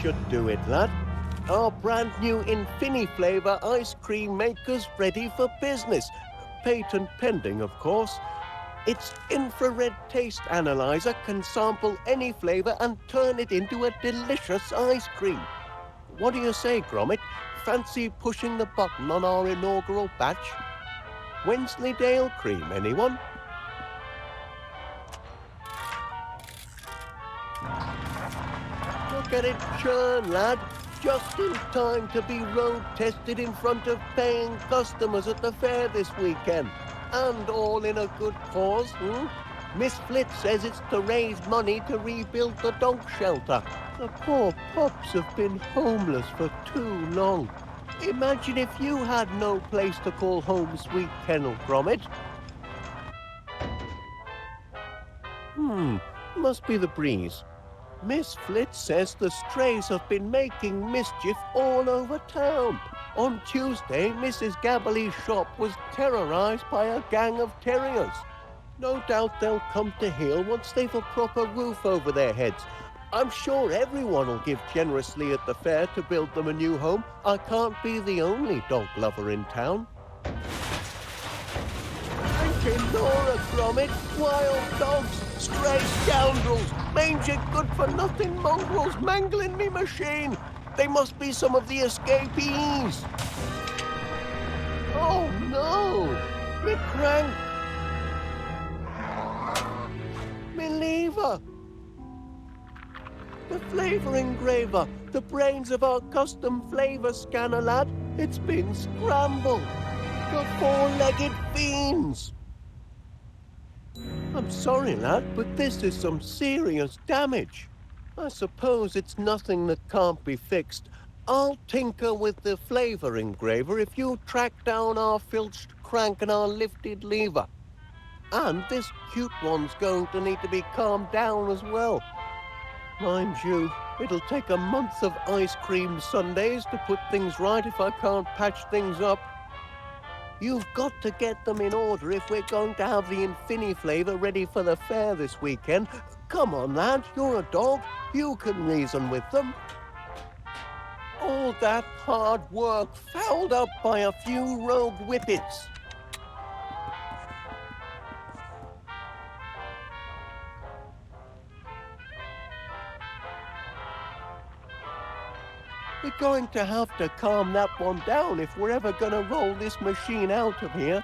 should do it, lad. Our brand new Infini-flavour ice cream maker's ready for business. Patent pending, of course. Its infrared taste analyzer can sample any flavour and turn it into a delicious ice cream. What do you say, Gromit? Fancy pushing the button on our inaugural batch? Wensleydale cream, anyone? Look at it churn, lad. Just in time to be road tested in front of paying customers at the fair this weekend. And all in a good cause, Miss Flitz says it's to raise money to rebuild the dog shelter. The poor pups have been homeless for too long. Imagine if you had no place to call home, sweet kennel, Gromit. Must be the breeze. Miss Flitz says the strays have been making mischief all over town. On Tuesday, Mrs. Gabberly's shop was terrorized by a gang of terriers. No doubt they'll come to heel once they've a proper roof over their heads. I'm sure everyone will give generously at the fair to build them a new home. I can't be the only dog lover in town. Frankie Laura, Gromit, wild dogs, stray scoundrels, mangy good-for-nothing mongrels mangling me machine. They must be some of the escapees. Oh no! Me crank! Me lever! The flavour engraver, the brains of our custom flavour scanner, lad. It's been scrambled. The four-legged fiends. I'm sorry, lad, but this is some serious damage. I suppose it's nothing that can't be fixed. I'll tinker with the flavour engraver if you track down our filched crank and our lifted lever. And this cute one's going to need to be calmed down as well. Mind you, it'll take a month of ice cream sundaes to put things right if I can't patch things up. You've got to get them in order if we're going to have the Infini flavour ready for the fair this weekend. Come on, lad, you're a dog. You can reason with them. All that hard work fouled up by a few rogue whippets. We're going to have to calm that one down if we're ever going to roll this machine out of here.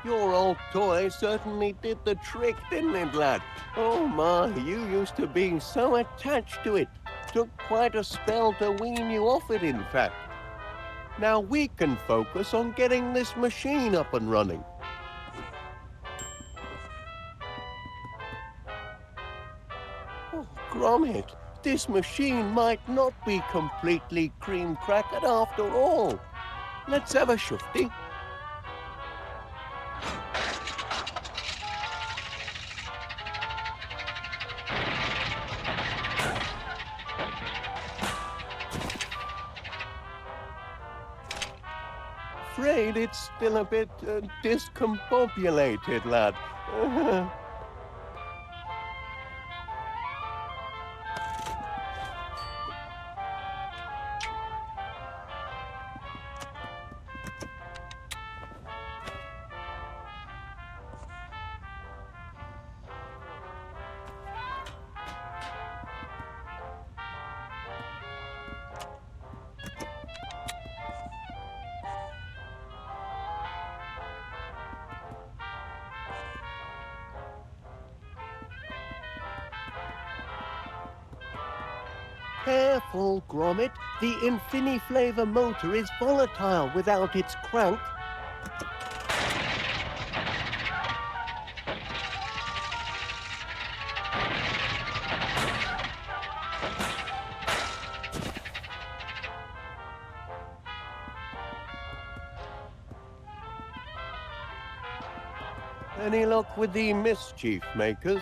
Your old toy certainly did the trick, didn't it, lad? Oh my, you used to be so attached to it. Took quite a spell to wean you off it, in fact. Now we can focus on getting this machine up and running. Oh, Gromit, this machine might not be completely cream-crackered after all. Let's have a shufty. Afraid it's still a bit discombobulated, lad. Careful, Gromit. The Infini-Flavor motor is volatile without its crank. Any luck with the mischief makers?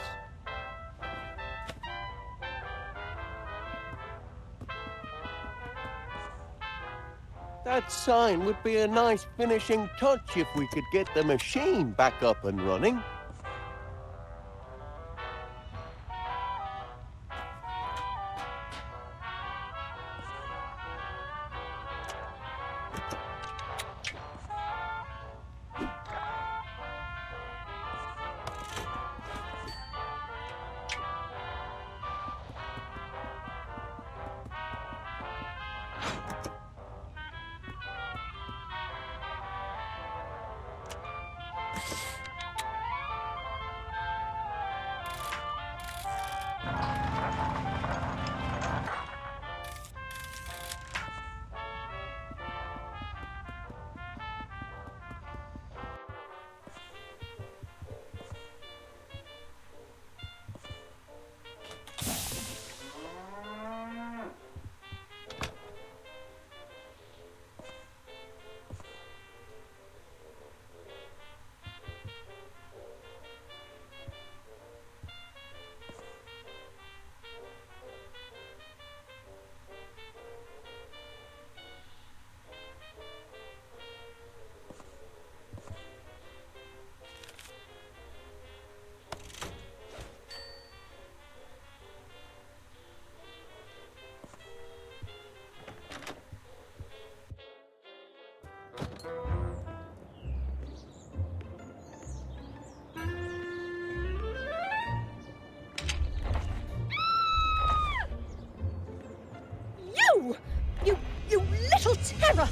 That sign would be a nice finishing touch if we could get the machine back up and running. You little terror!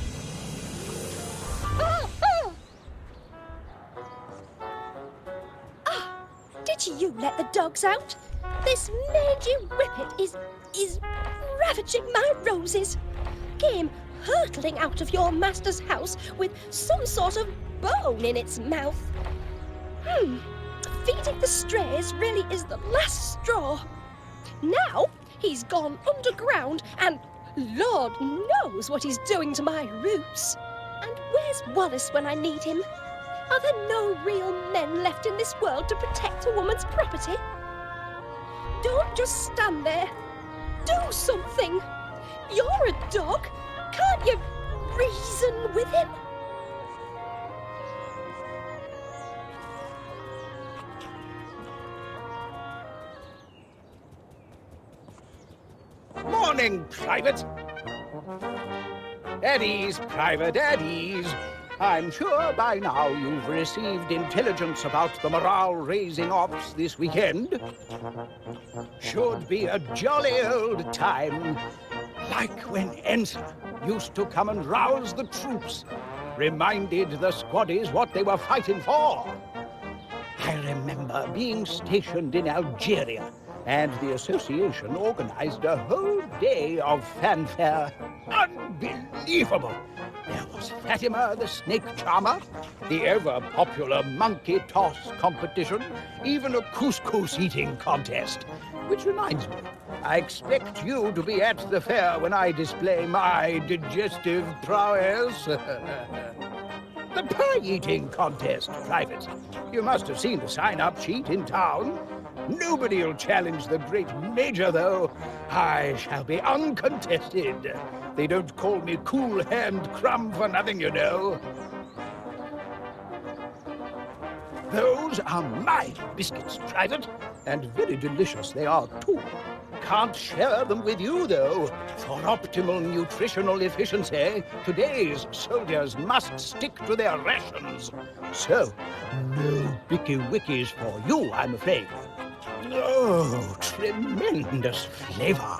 Did you let the dogs out? This mangy whippet is ravaging my roses. Came hurtling out of your master's house with some sort of bone in its mouth. Feeding the strays really is the last straw. Now he's gone underground and Lord knows what he's doing to my roots. And where's Wallace when I need him? Are there no real men left in this world to protect a woman's property? Don't just stand there. Do something. You're a dog. Can't you reason with him? Morning, Private. At ease, Private, at ease. I'm sure by now you've received intelligence about the morale-raising ops this weekend. Should be a jolly old time, like when Ensign used to come and rouse the troops, reminded the squaddies what they were fighting for. I remember being stationed in Algeria, and the association organized a whole day of fanfare. Unbelievable! There was Fatima the snake charmer, the ever-popular monkey toss competition, even a couscous eating contest. Which reminds me, I expect you to be at the fair when I display my digestive prowess. The pie-eating contest, Private. You must have seen the sign-up sheet in town. Nobody'll challenge the great Major, though. I shall be uncontested. They don't call me Cool Hand Crumb for nothing, you know. Those are my biscuits, Private, and very delicious they are, too. Can't share them with you, though. For optimal nutritional efficiency, today's soldiers must stick to their rations. So, no Bicky Wickies for you, I'm afraid. Oh, tremendous flavor.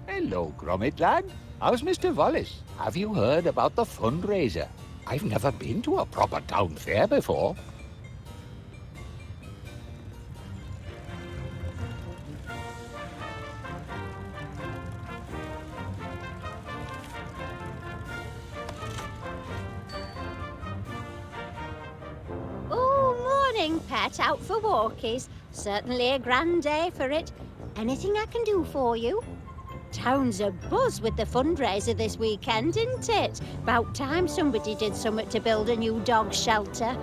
Hello, Gromit lad. How's Mr. Wallace? Have you heard about the fundraiser? I've never been to a proper town fair before. Oh, morning, pet. Out for walkies. Certainly a grand day for it. Anything I can do for you? Town's abuzz with the fundraiser this weekend, isn't it? About time somebody did something to build a new dog shelter.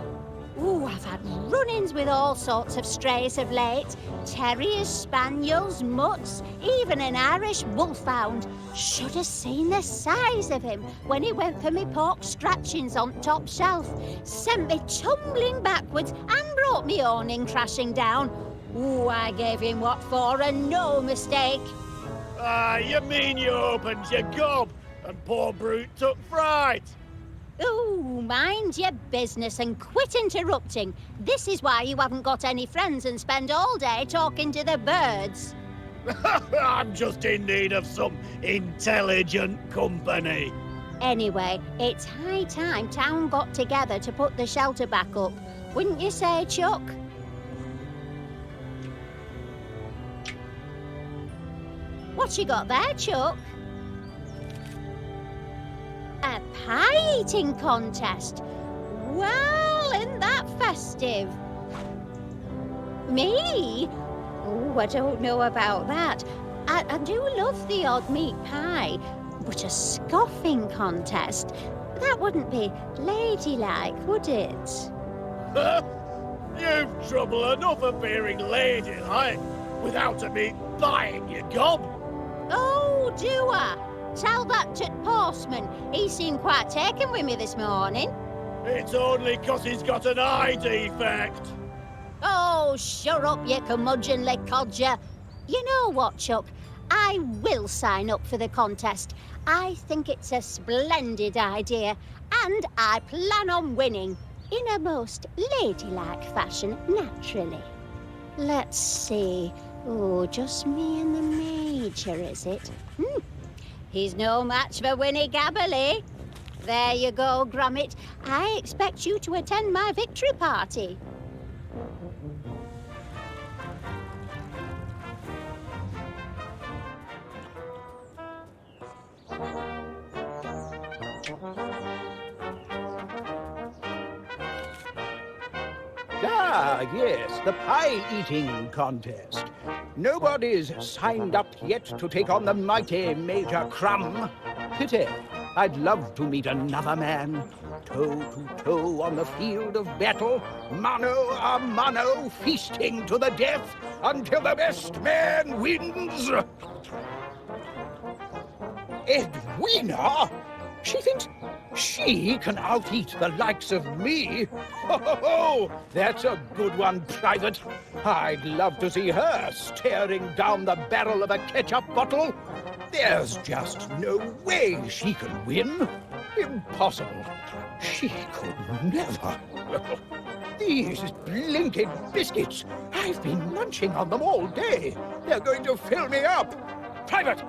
Ooh, I've had run-ins with all sorts of strays of late. Terriers, spaniels, mutts, even an Irish wolfhound. Should have seen the size of him when he went for me pork scratchings on top shelf. Sent me tumbling backwards and brought me awning crashing down. Ooh, I gave him what for, and no mistake. Ah, you mean you opened your gob and poor brute took fright? Oh, mind your business and quit interrupting. This is why you haven't got any friends and spend all day talking to the birds. I'm just in need of some intelligent company. Anyway, it's high time town got together to put the shelter back up. Wouldn't you say, Chuck? What you got there, Chuck? A pie-eating contest. Well, isn't that festive? Me? Oh, I don't know about that. I do love the odd meat pie, but a scoffing contest, that wouldn't be ladylike, would it? You've trouble enough appearing ladylike without me buying your gob. Oh, do I? Tell that to Postman. He seemed quite taken with me this morning. It's only 'cause he's got an eye defect. Oh, shut up, you curmudgeonly codger. You know what, Chuck? I will sign up for the contest. I think it's a splendid idea, and I plan on winning. In a most ladylike fashion, naturally. Let's see. Oh, just me and the Major, is it? He's no match for Winnie Gabberly. There you go, Gromit. I expect you to attend my victory party. Ah, yes, the pie-eating contest. Nobody's signed up yet to take on the mighty Major Crumb. Pity. I'd love to meet another man, toe to toe on the field of battle, mano a mano, feasting to the death until the best man wins. Edwina? She thinks she can out-eat the likes of me? Oh, that's a good one, Private. I'd love to see her staring down the barrel of a ketchup bottle. There's just no way she can win. Impossible. She could never. These blinking biscuits. I've been munching on them all day. They're going to fill me up. Private,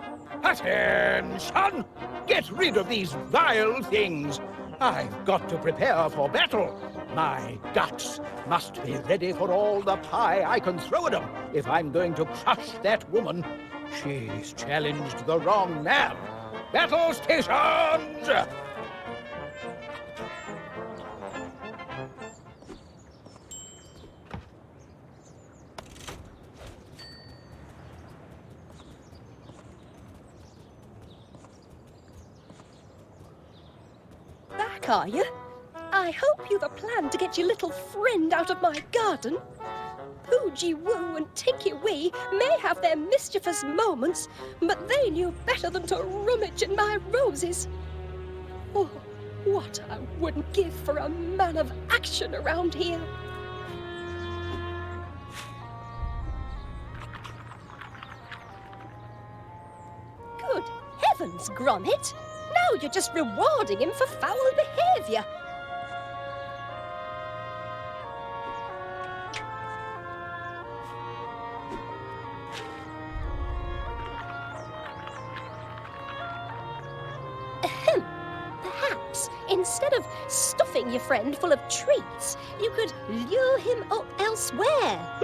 attention! Get rid of these vile things. I've got to prepare for battle. My guts must be ready for all the pie I can throw at them if I'm going to crush that woman. She's challenged the wrong man. Battle stations! Back, are you? I hope you've a plan to get your little friend out of my garden. Poogie Woo and Tinky Wee may have their mischievous moments, but they knew better than to rummage in my roses. Oh, what I wouldn't give for a man of action around here. Good heavens, Gromit! Now you're just rewarding him for foul behaviour. Perhaps, in instead of stuffing your friend full of treats, you could lure him up elsewhere.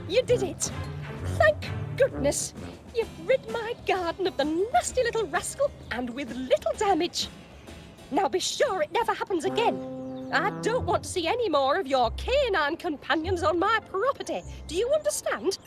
You did it! Thank goodness! You've rid my garden of the nasty little rascal, and with little damage. Now be sure it never happens again. I don't want to see any more of your canine companions on my property. Do you understand?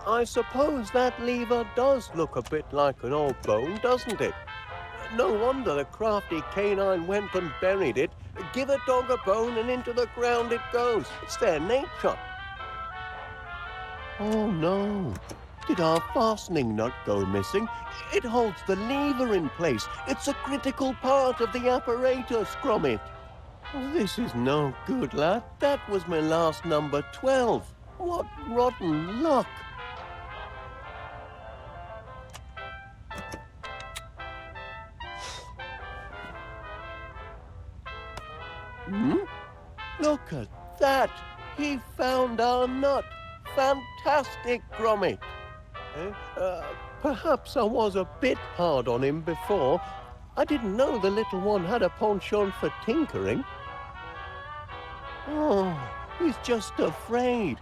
I suppose that lever does look a bit like an old bone, doesn't it? No wonder the crafty canine went and buried it. Give a dog a bone and into the ground it goes. It's their nature. Oh no. Did our fastening nut go missing? It holds the lever in place. It's a critical part of the apparatus, Gromit. This is no good, lad. That was my last number 12. What rotten luck. Look at that! He found our nut! Fantastic, Gromit! Perhaps I was a bit hard on him before. I didn't know the little one had a penchant for tinkering. Oh, he's just afraid.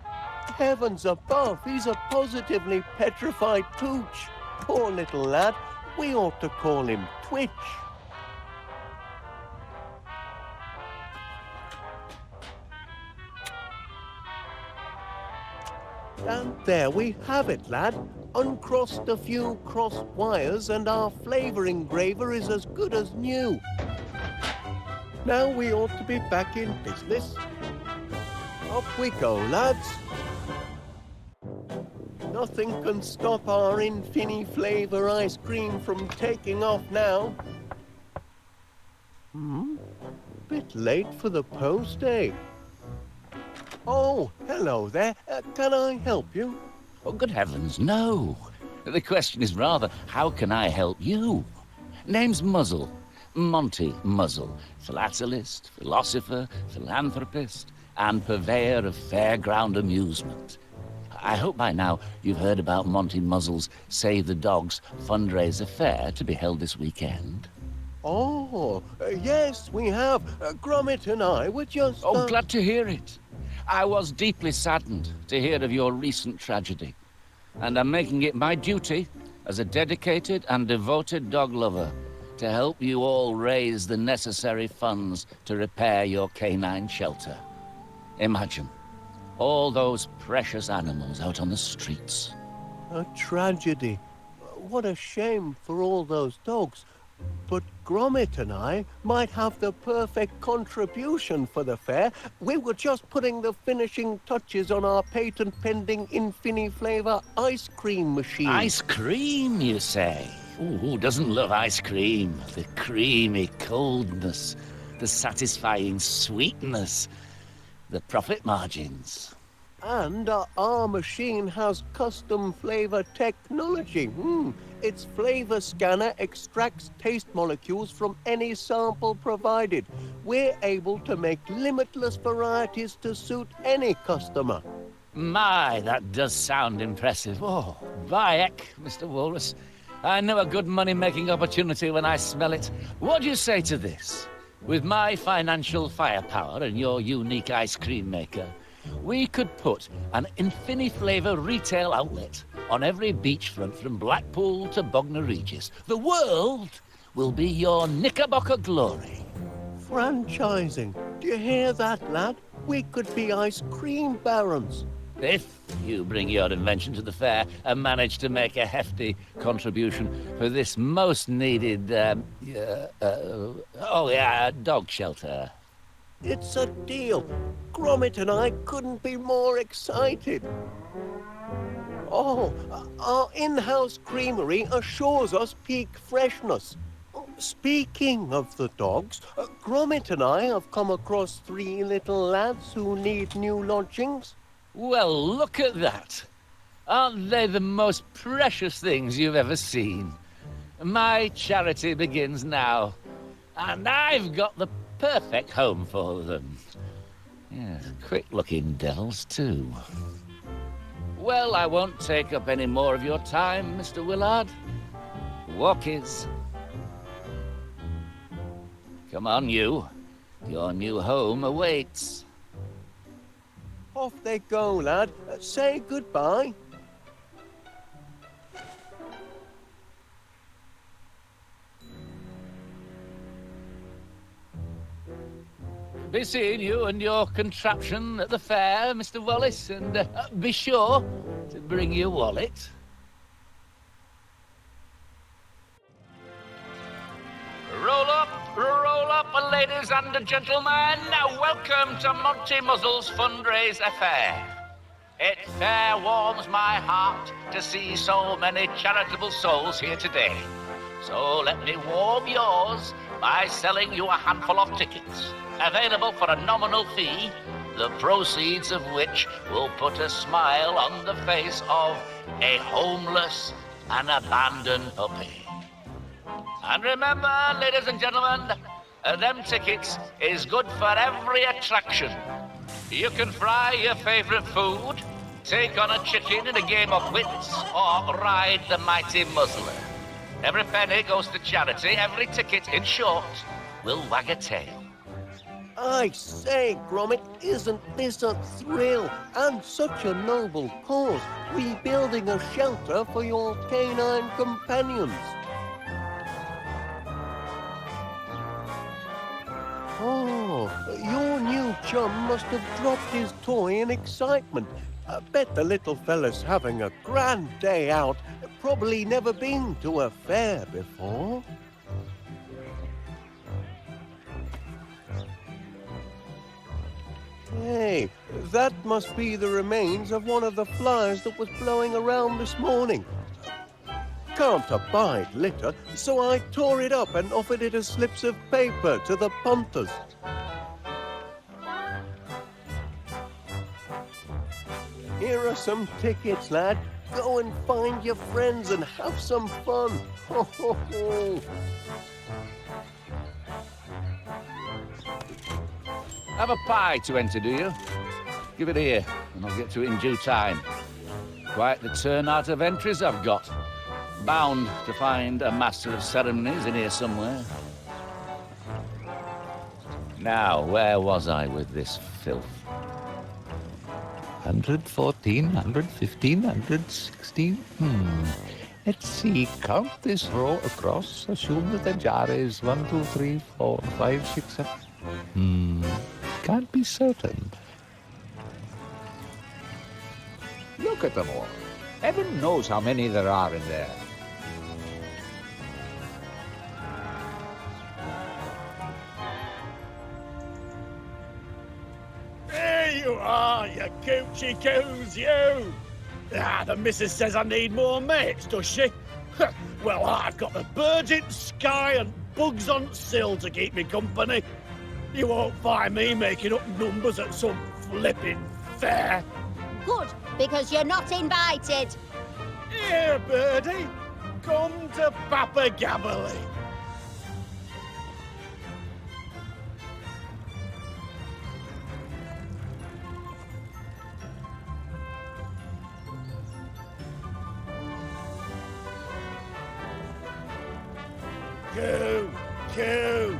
Heavens above, he's a positively petrified pooch. Poor little lad. We ought to call him Twitch. And there we have it, lad. Uncrossed a few crossed wires and our flavour engraver is as good as new. Now we ought to be back in business. Off we go, lads. Nothing can stop our infini-flavour ice cream from taking off now. Bit late for the post, eh? Oh, hello there. Can I help you? Oh, good heavens, no. The question is rather, how can I help you? Name's Muzzle. Monty Muzzle. Philatelist, philosopher, philanthropist, and purveyor of Fairground amusement. I hope by now you've heard about Monty Muzzle's Save the Dogs fundraiser fair to be held this weekend. Oh, yes, we have. Gromit and I were just... Oh, glad to hear it. I was deeply saddened to hear of your recent tragedy, and I'm making it my duty, as a dedicated and devoted dog lover, to help you all raise the necessary funds to repair your canine shelter. Imagine, all those precious animals out on the streets. A tragedy. What a shame for all those dogs. But Gromit and I might have the perfect contribution for the fair. We were just putting the finishing touches on our patent-pending infini-flavour ice cream machine. Ice cream, you say? Ooh, who doesn't love ice cream? The creamy coldness, the satisfying sweetness, the profit margins. And our machine has custom flavour technology. Its flavour scanner extracts taste molecules from any sample provided. We're able to make limitless varieties to suit any customer. My, that does sound impressive. Oh, Bayek, Mr. Walrus. I know a good money-making opportunity when I smell it. What do you say to this? With my financial firepower and your unique ice cream maker, we could put an infini-flavour retail outlet on every beachfront from Blackpool to Bognor Regis. The world will be your Knickerbocker glory. Franchising. Do you hear that, lad? We could be ice cream barons. If you bring your invention to the fair and manage to make a hefty contribution for this most needed, dog shelter. It's a deal. Gromit and I couldn't be more excited. Oh, our in-house creamery assures us peak freshness. Speaking of the dogs, Gromit and I have come across 3 little lads who need new lodgings. Well, look at that. Aren't they the most precious things you've ever seen? My charity begins now, and I've got the perfect home for them. Yes, quick-looking devils, too. Well, I won't take up any more of your time, Mr. Willard. Walkies. Come on, you. Your new home awaits. Off they go, lad. Say goodbye. Be seeing you and your contraption at the fair, Mr. Wallace, and be sure to bring your wallet. Roll up, ladies and gentlemen. Welcome to Monty Muzzle's fundraise affair. It fair warms my heart to see so many charitable souls here today. So let me warm yours by selling you a handful of tickets, available for a nominal fee, the proceeds of which will put a smile on the face of a homeless and abandoned puppy. And remember, ladies and gentlemen, them tickets is good for every attraction. You can fry your favorite food, take on a chicken in a game of wits, or ride the mighty Muzzler. Every penny goes to charity. Every ticket, in short, will wag a tail. I say, Gromit, isn't this a thrill? And such a noble cause, rebuilding a shelter for your canine companions. Oh, your new chum must have dropped his toy in excitement. I bet the little fella's having a grand day out. Probably never been to a fair before. Hey, that must be the remains of one of the flies that was blowing around this morning. Can't abide litter, so I tore it up and offered it as slips of paper to the punters. Here are some tickets, lad. Go and find your friends and have some fun. Ho, ho, ho. Have a pie to enter, do you? Give it here, and I'll get to it in due time. Quite the turnout of entries I've got. Bound to find a master of ceremonies in here somewhere. Now, where was I with this filth? 114, 115, 116. Let's see. Count this row across. Assume that the jar is 1, 2, 3, 4, 5, 6, 7. Can't be certain. Look at them all. Heaven knows how many there are in there. There you are, you coochie coos, you! The missus says I need more mates, does she? Well, I've got the birds in sky and bugs on sill to keep me company. You won't find me making up numbers at some flipping fair. Good, because you're not invited. Here, birdie, come to Papa Gabberley. Coo, coo.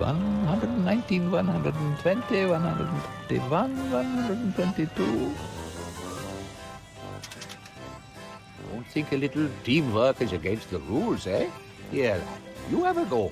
119, 120, 121, 122. Don't think a little teamwork is against the rules, eh? Here, you have a go.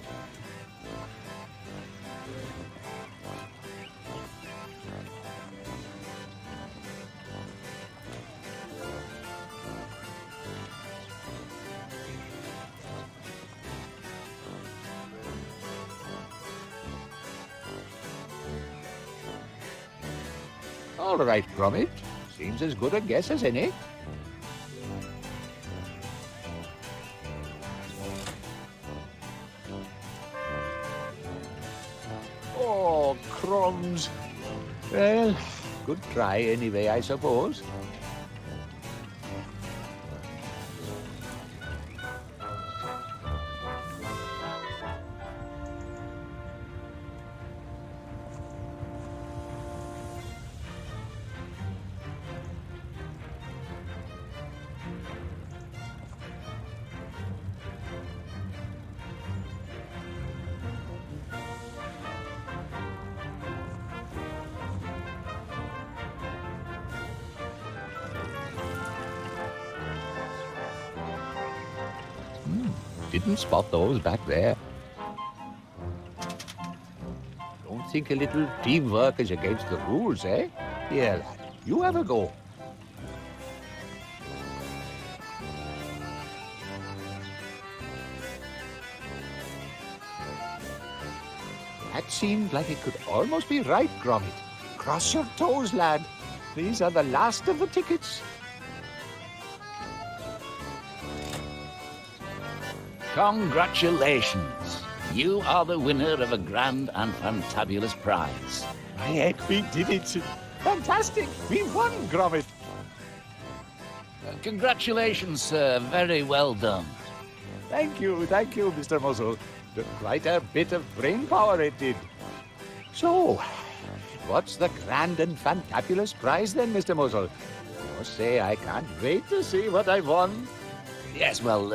All right, Gromit. Seems as good a guess as any. Oh, crumbs. Well, good try anyway, I suppose. Didn't spot those back there. Don't think a little teamwork is against the rules, eh? Here, lad, you have a go. That seemed like it could almost be right, Gromit. Cross your toes, lad. These are the last of the tickets. Congratulations. You are the winner of a grand and fantabulous prize. My heck, we did it. Fantastic. We won, Gromit. Congratulations, sir. Very well done. Thank you, Mr. Muzzle. Quite a bit of brain power it did. So, what's the grand and fantabulous prize then, Mr. Muzzle? I must say I can't wait to see what I've won. Yes, well,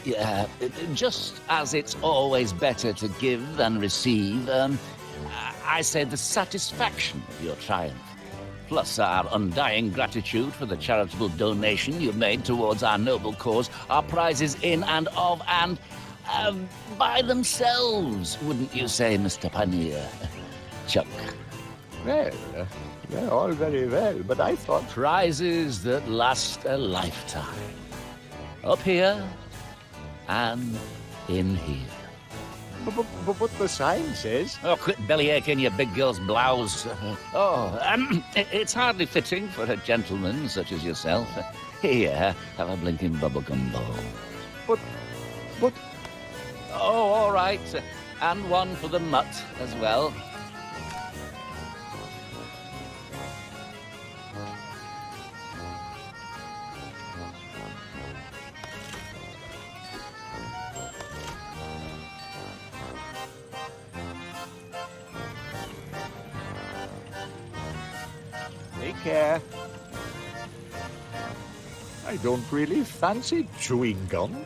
yeah, just as it's always better to give than receive, I say the satisfaction of your triumph, plus our undying gratitude for the charitable donation you've made towards our noble cause, are prizes in and of and by themselves, wouldn't you say, Mr. Panier? Chuck. Well, they're all very well, but I thought... Prizes that last a lifetime. Up here and in here. But the sign says... Oh, quit bellyaching your big girl's blouse. It's hardly fitting for a gentleman such as yourself. Here, have a blinking bubblegum bowl. But... Oh, all right. And one for the mutt as well. Take care. I don't really fancy chewing gum.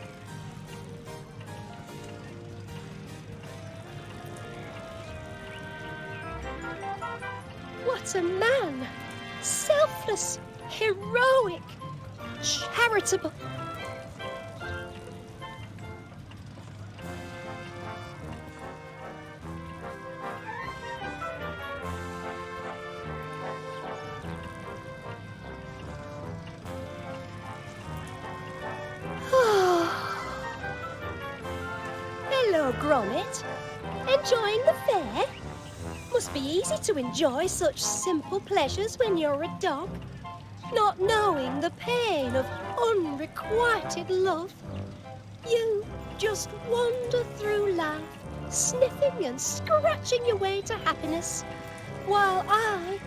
What a man! Selfless, heroic, charitable. Hello, Gromit. Enjoying the fair? Must be easy to enjoy such simple pleasures when you're a dog, not knowing the pain of unrequited love. You just wander through life, sniffing and scratching your way to happiness, while I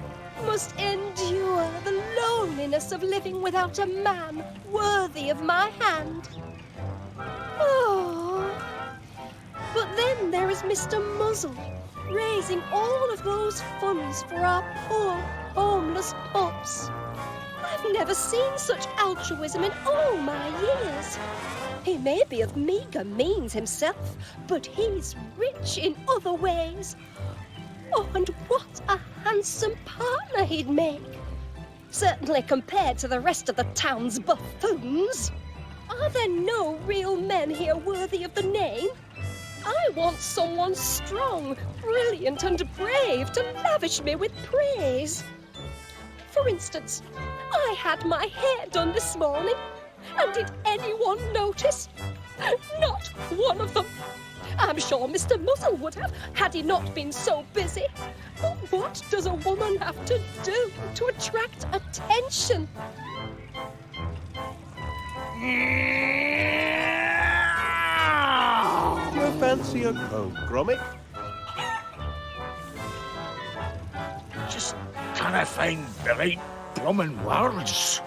must endure the loneliness of living without a man worthy of my hand. Oh. But then there is Mr. Muzzle, raising all of those funds for our poor, homeless pups. I've never seen such altruism in all my years. He may be of meagre means himself, but he's rich in other ways. Oh, and what a handsome partner he'd make. Certainly compared to the rest of the town's buffoons. Are there no real men here worthy of the name? I want someone strong, brilliant and brave to lavish me with praise. For instance, I had my hair done this morning, and did anyone notice? Not one of them. I'm sure Mr. Muzzle would have, had he not been so busy. But what does a woman have to do to attract attention? Do you fancy a coat, Gromit? Just can't find the right bloomin' words.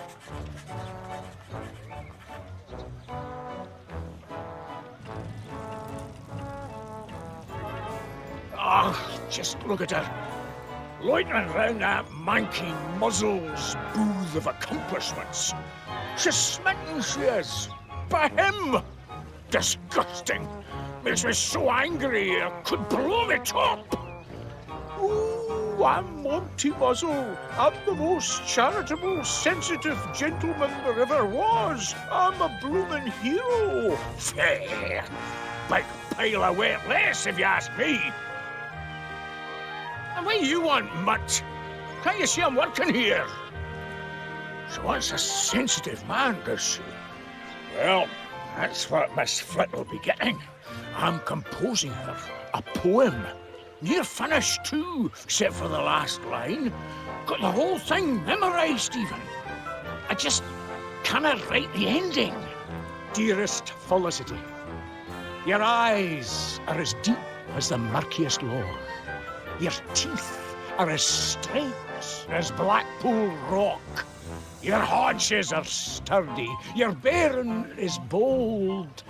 Just look at her. Loitering round that manky Muzzle's booth of accomplishments. She's smitten, she is. By him. Disgusting. Makes me so angry I could blow me top. Ooh, I'm Monty Muzzle. I'm the most charitable, sensitive gentleman there ever was. I'm a bloomin' hero. Fair. Big pile of wet lace, if you ask me. And what do you want, mutt? Can't you see I'm working here? She wants a sensitive man, does she? Well, that's what Miss Flit will be getting. I'm composing her a poem. Near finished, too, except for the last line. Got the whole thing memorised, even. I just cannot write the ending. Dearest Felicity, your eyes are as deep as the murkiest loch. Your teeth are as straight as Blackpool rock. Your haunches are sturdy. Your bearing is bold.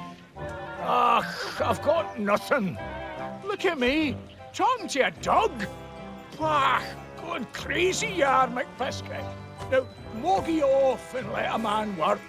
Ach, I've got nothing. Look at me, talking to a dog. Bah, going crazy you are, McBiscuit. Now, moggy off and let a man work.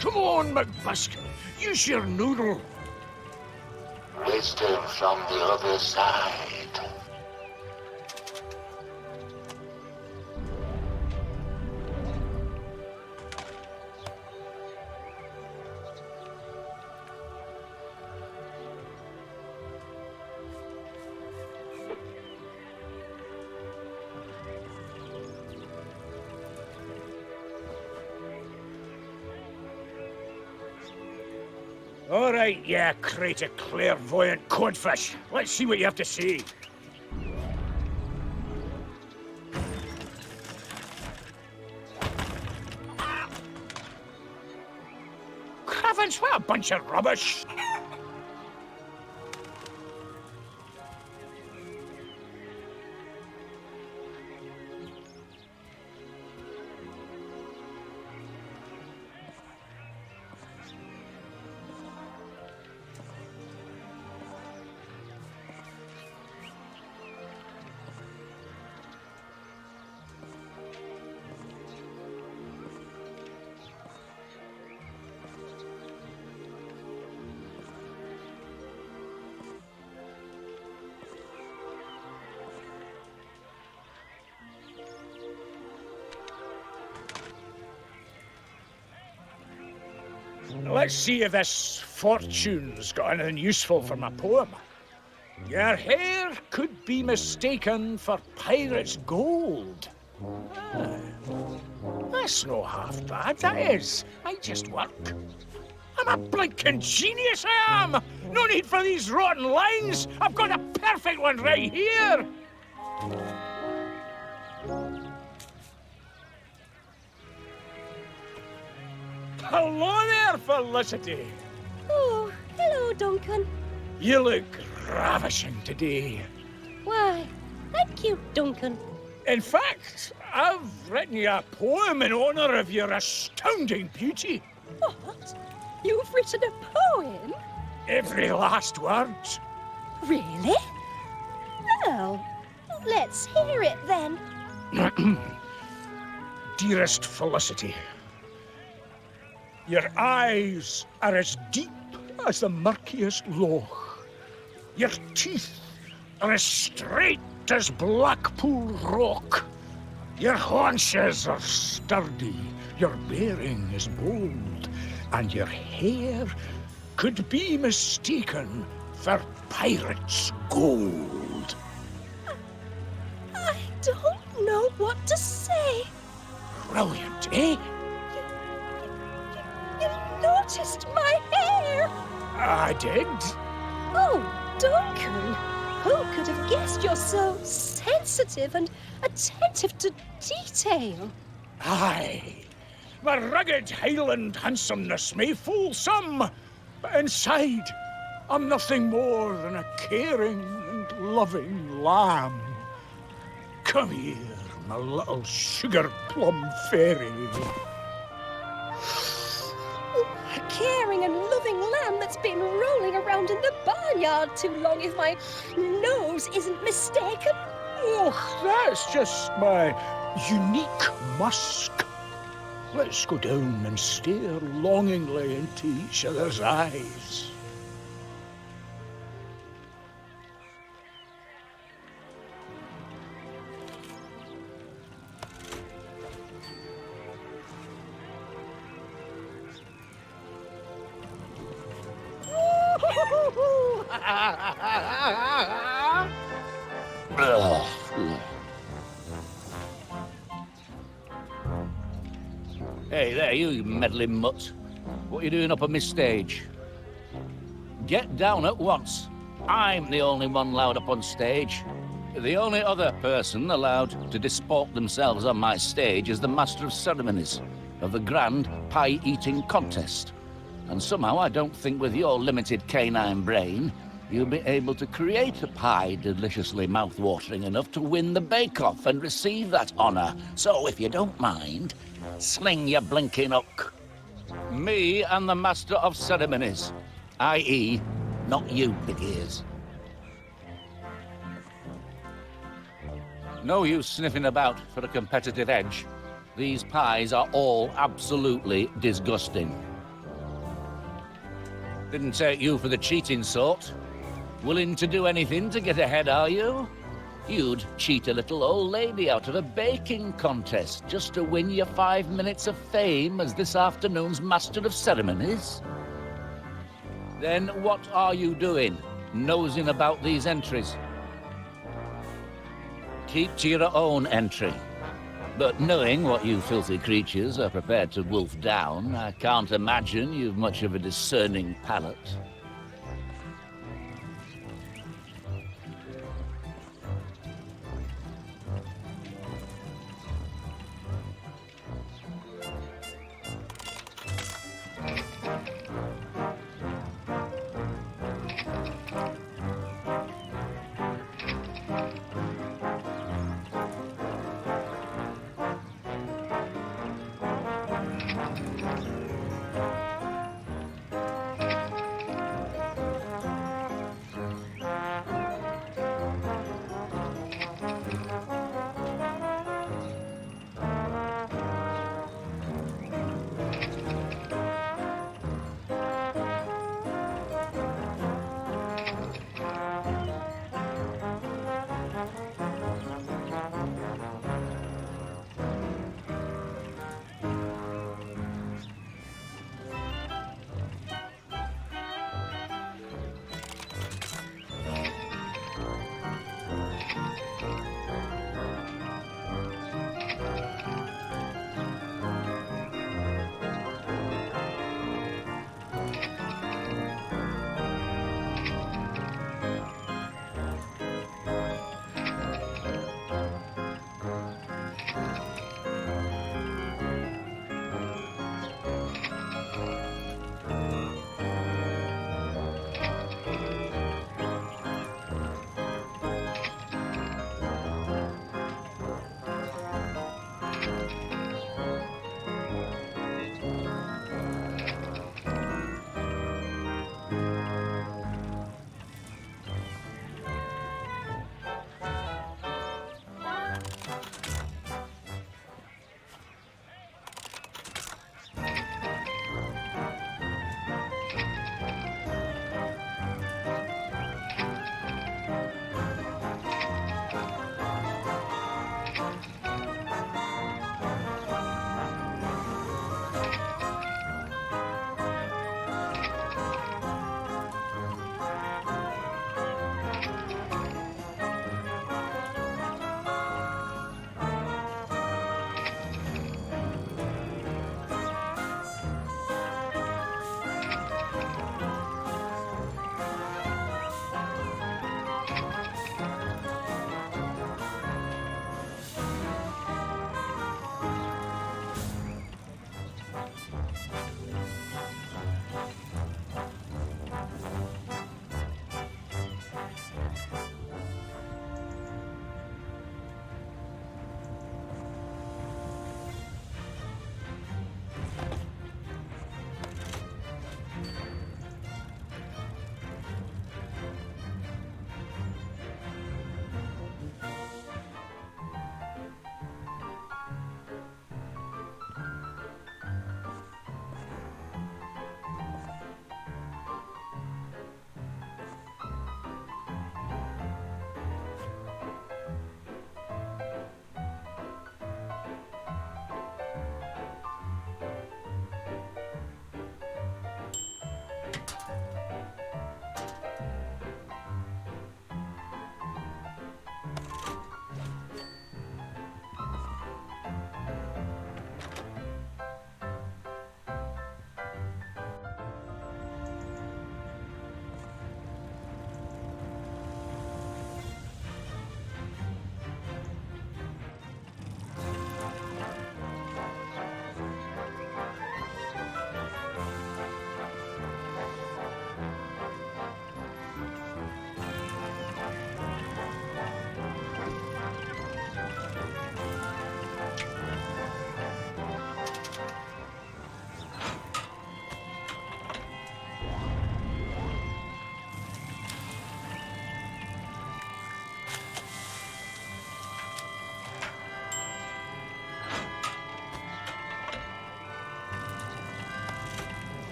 Come on, McBiscuit. Use your noodle. Wisdom from the other side. All right, yeah, crate of clairvoyant codfish. Let's see what you have to say. Cravens, what a bunch of rubbish. Let's see if this fortune's got anything useful for my poem. Your hair could be mistaken for pirate's gold. Ah, that's no half bad, that is. Might just work. I'm a blinking genius, I am! No need for these rotten lines! I've got a perfect one right here! Hello there, Felicity! Oh, hello, Duncan. You look ravishing today. Why, thank you, Duncan. In fact, I've written you a poem in honor of your astounding beauty. What? You've written a poem? Every last word. Really? Well, let's hear it then. Dearest Felicity, your eyes are as deep as the murkiest loch. Your teeth are as straight as Blackpool rock. Your haunches are sturdy, your bearing is bold, and your hair could be mistaken for pirate's gold. I don't know what to say. Brilliant, eh? You noticed my hair. I did. Oh, Duncan, who could have guessed you're so sensitive and attentive to detail? Aye. My rugged Highland handsomeness may fool some, but inside, I'm nothing more than a caring and loving lamb. Come here, my little sugar plum fairy. A caring and loving lamb that's been rolling around in the barnyard too long, if my nose isn't mistaken. Oh, that's just my unique musk. Let's go down and stare longingly into each other's eyes. Hey there, you meddling mutt. What are you doing up on my stage? Get down at once. I'm the only one allowed up on stage. The only other person allowed to disport themselves on my stage is the Master of Ceremonies of the Grand Pie-Eating Contest. And somehow I don't think with your limited canine brain, you'll be able to create a pie deliciously mouth-watering enough to win the bake-off and receive that honour. So if you don't mind, sling your blinking hook. Me and the Master of Ceremonies, i.e., not you, big ears. No use sniffing about for a competitive edge. These pies are all absolutely disgusting. Didn't take you for the cheating sort. Willing to do anything to get ahead, are you? You'd cheat a little old lady out of a baking contest just to win your 5 minutes of fame as this afternoon's Master of Ceremonies? Then what are you doing, nosing about these entries? Keep to your own entry. But knowing what you filthy creatures are prepared to wolf down, I can't imagine you've much of a discerning palate.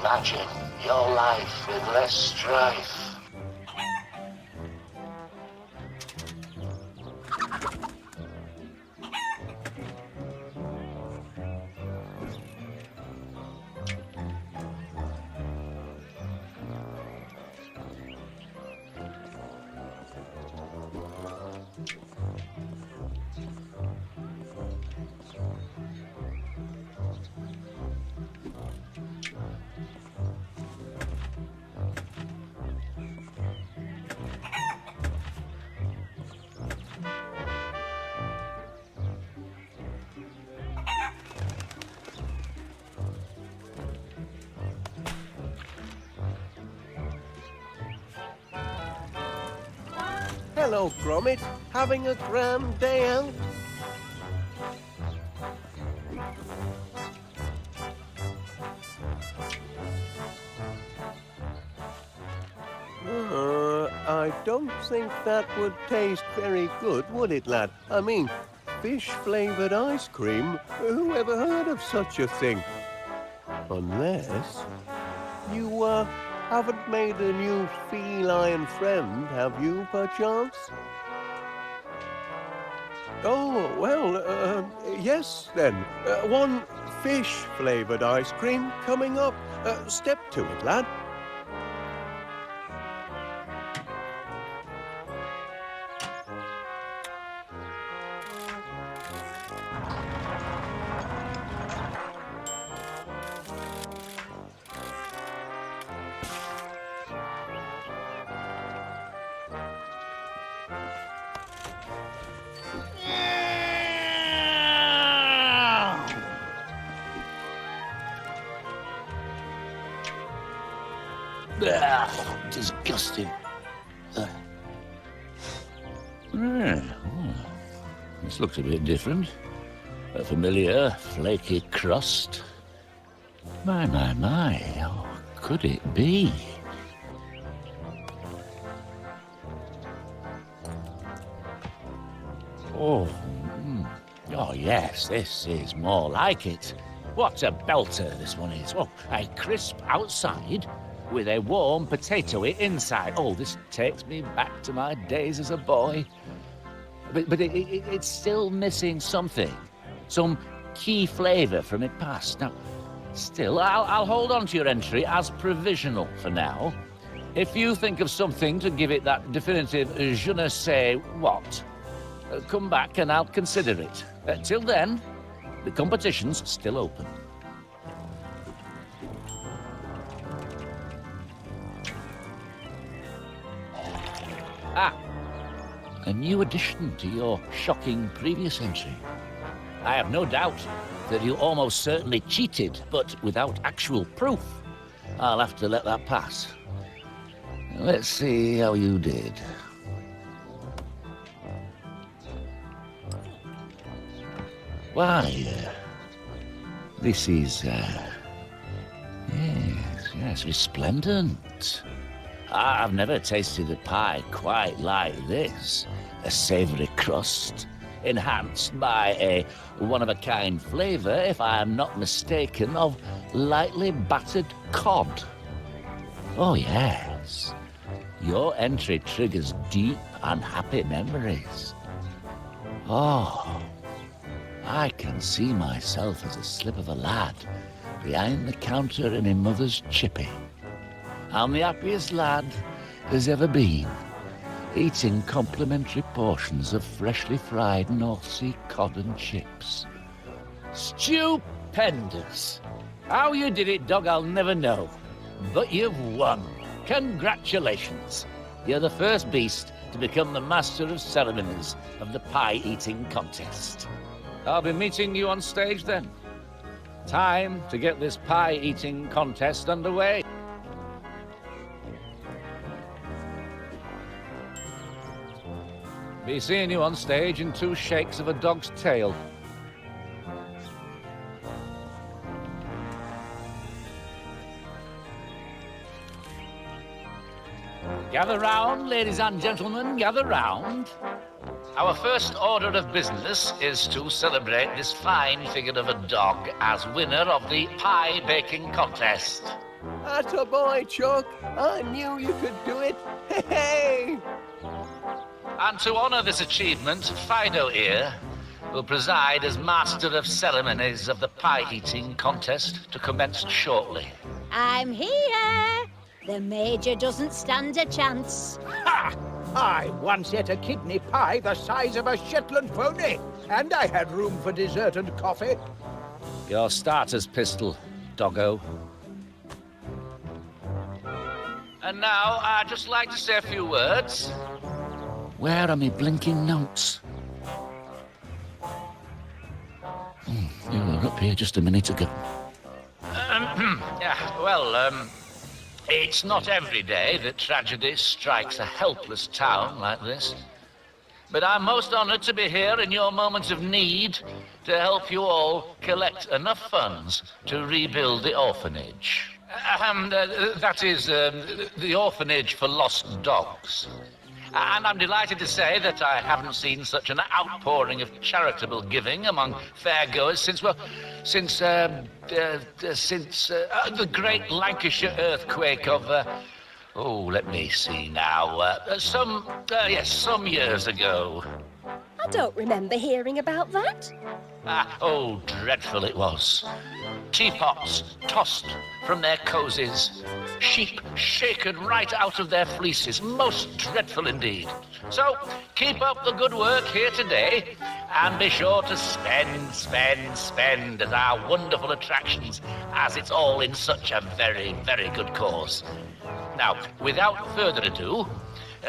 Imagine your life with less strife. Hello, Gromit. Having a grand day out? I don't think that would taste very good, would it, lad? I mean, fish-flavored ice cream? Who ever heard of such a thing? Unless you, haven't made a new feline friend, have you, perchance? Oh, well, yes, then. One fish-flavored ice cream coming up. Step to it, lad. Disgusting. This looks a bit different. A familiar flaky crust. My. Oh, could it be? Oh, oh yes, this is more like it. What a belter this one is. Oh, a crisp outside with a warm potatoey inside. Oh, this takes me back to my days as a boy. But it's still missing something. Some key flavour from it past. Now, still, I'll hold on to your entry as provisional for now. If you think of something to give it that definitive je ne sais what, come back and I'll consider it. Till then, the competition's still open. A new addition to your shocking previous entry. I have no doubt that you almost certainly cheated, but without actual proof. I'll have to let that pass. Let's see how you did. Why, this is, yes, resplendent. I've never tasted a pie quite like this. A savoury crust, enhanced by a one-of-a-kind flavour, if I am not mistaken, of lightly battered cod. Oh, yes. Your entry triggers deep and happy memories. Oh, I can see myself as a slip of a lad behind the counter in my mother's chippy. I'm the happiest lad there's ever been, eating complimentary portions of freshly fried North Sea cod and chips. Stupendous! How you did it, dog, I'll never know. But you've won. Congratulations. You're the first beast to become the master of ceremonies of the pie-eating contest. I'll be meeting you on stage then. Time to get this pie-eating contest underway. Be seeing you on stage in 2 shakes of a dog's tail. Gather round, ladies and gentlemen, gather round. Our first order of business is to celebrate this fine figure of a dog as winner of the pie baking contest. Atta boy, Chuck. I knew you could do it. Hey! And to honour this achievement, Fido here will preside as master of ceremonies of the pie-eating contest to commence shortly. I'm here. The Major doesn't stand a chance. Ha! I once ate a kidney pie the size of a Shetland pony, and I had room for dessert and coffee. Your starter's pistol, doggo. And now, I'd just like to say a few words. Where are my blinking notes? You were up here just a minute ago. It's not every day that tragedy strikes a helpless town like this. But I'm most honored to be here in your moments of need to help you all collect enough funds to rebuild the orphanage. That is, the orphanage for lost dogs. And I'm delighted to say that I haven't seen such an outpouring of charitable giving among fairgoers since the great Lancashire earthquake of, let me see now, some years ago. I don't remember hearing about that. Dreadful it was. Teapots tossed from their cozies, sheep shaken right out of their fleeces. Most dreadful indeed. So, keep up the good work here today, and be sure to spend at our wonderful attractions, as it's all in such a very, very good cause. Now, without further ado,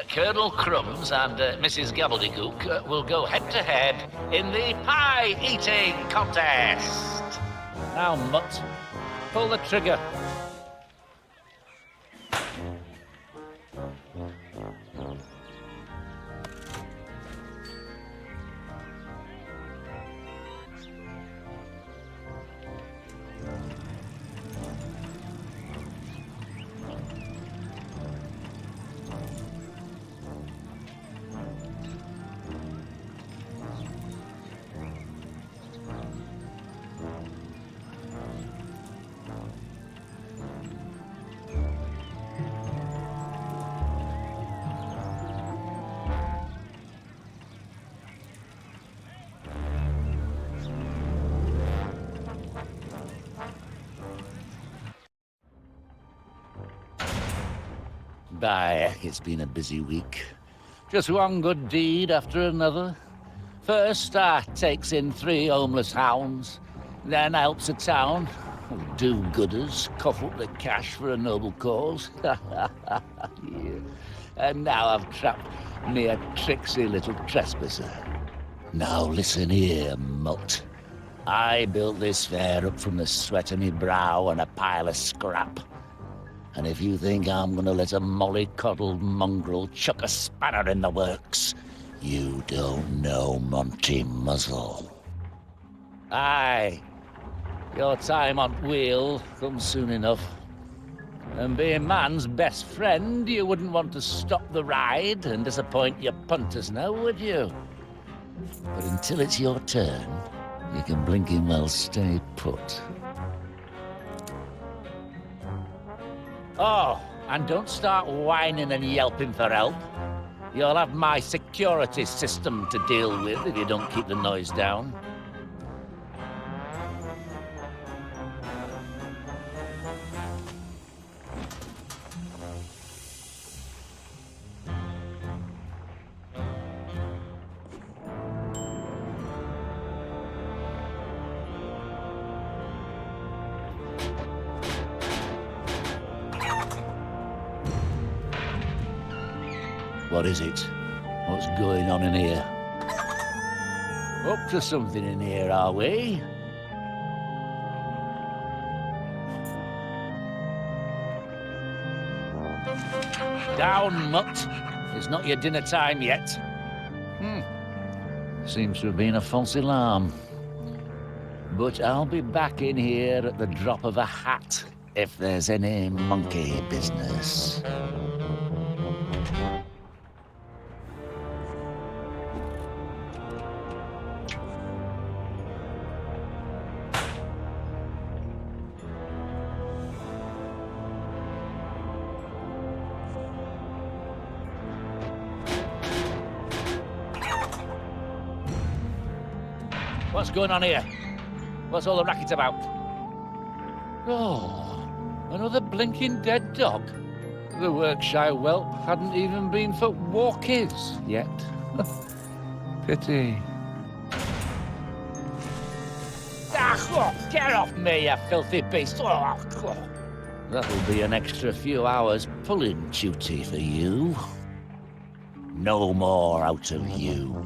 Colonel Crumbs and Mrs. Gobbledygook will go head-to-head in the pie-eating contest. Now, Mutt, pull the trigger. It's been a busy week. Just one good deed after another. First, I takes in 3 homeless hounds. Then I helps a town of do-gooders cough up the cash for a noble cause. Yeah. And now I've trapped me a tricksy little trespasser. Now listen here, mutt. I built this fair up from the sweat of me brow and a pile of scrap. And if you think I'm gonna let a mollycoddled mongrel chuck a spanner in the works, you don't know Monty Muzzle. Aye, your time on wheel comes soon enough. And being man's best friend, you wouldn't want to stop the ride and disappoint your punters now, would you? But until it's your turn, you can blinking well stay put. Oh, and don't start whining and yelping for help. You'll have my security system to deal with if you don't keep the noise down. What is it? What's going on in here? Up to something in here, are we? Down, mutt. It's not your dinner time yet. Seems to have been a false alarm. But I'll be back in here at the drop of a hat if there's any monkey business. What's going on here? What's all the racket about? Oh, another blinking dead dog. The Workshire whelp hadn't even been for walkies yet. Pity. Get off me, you filthy beast! That'll be an extra few hours pulling duty for you. No more out of you.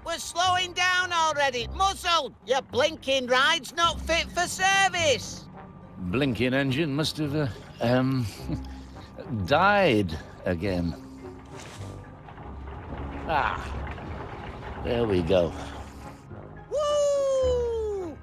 We're slowing down already. Muzzle! Your blinking ride's not fit for service. Blinking engine must have, died again. Ah, there we go. Woo!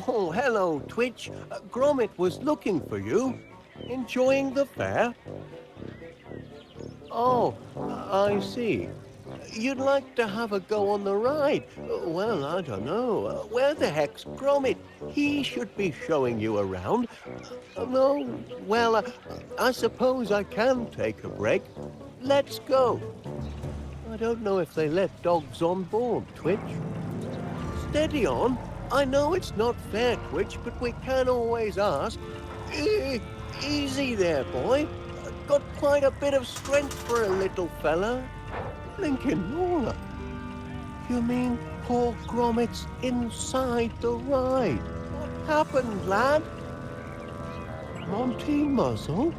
Oh, hello, Twitch. Gromit was looking for you. Enjoying the fair? Oh, I see. You'd like to have a go on the ride? Well, I don't know. Where the heck's Gromit? He should be showing you around. No, well, I suppose I can take a break. Let's go. I don't know if they let dogs on board, Twitch. Steady on. I know it's not fair, Twitch, but we can always ask. Easy there, boy. Got quite a bit of strength for a little fella. Blinking Lola. You mean poor Gromit's inside the ride? What happened, lad? Monty Muzzle?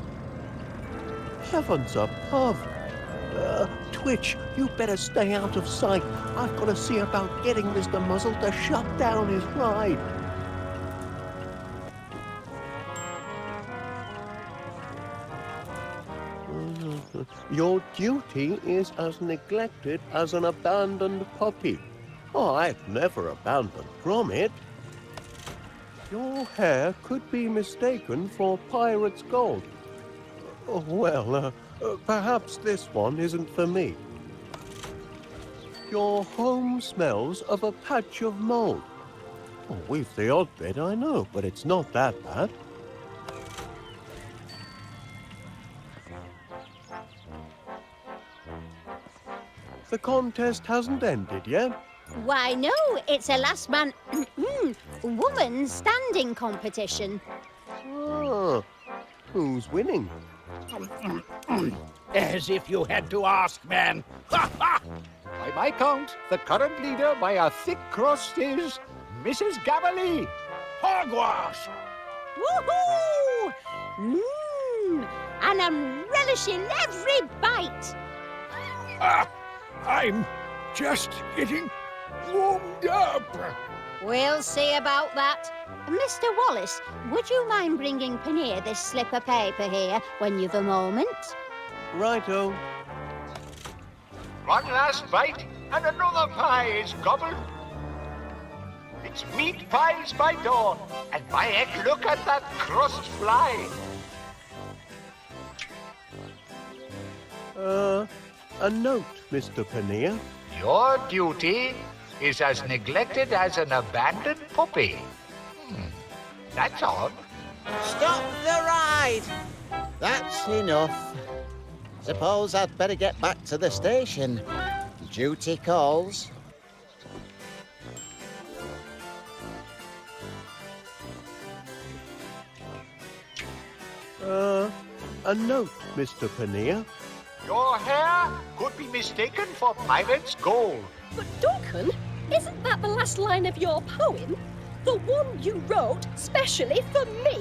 Heavens above. Twitch, you better stay out of sight. I've got to see about getting Mr. Muzzle to shut down his ride. Your duty is as neglected as an abandoned puppy. Oh, I'd never abandon Gromit. Your hair could be mistaken for pirate's gold. Oh, well, perhaps this one isn't for me. Your home smells of a patch of mold. Oh, we've the odd bit, I know, but it's not that bad. The contest hasn't ended yet. Why, no, it's a last man... woman standing competition. Ah, who's winning? As if you had to ask, man. Ha ha! By my count, the current leader by a thick crust is Mrs. Gabberly. Hogwash! Woohoo! And I'm relishing every bite. I'm just getting warmed up. We'll see about that. Mr. Wallace, would you mind bringing Paneer this slip of paper here when you've a moment? Righto. One last bite and another pie is gobbled. It's meat pies by dawn, and by heck, look at that crust fly. A note, Mr. Paneer. Your duty is as neglected as an abandoned puppy. That's odd. Stop the ride! That's enough. Suppose I'd better get back to the station. Duty calls. A note, Mr. Paneer. Your hair could be mistaken for pirate's gold. But Duncan, isn't that the last line of your poem? The one you wrote specially for me?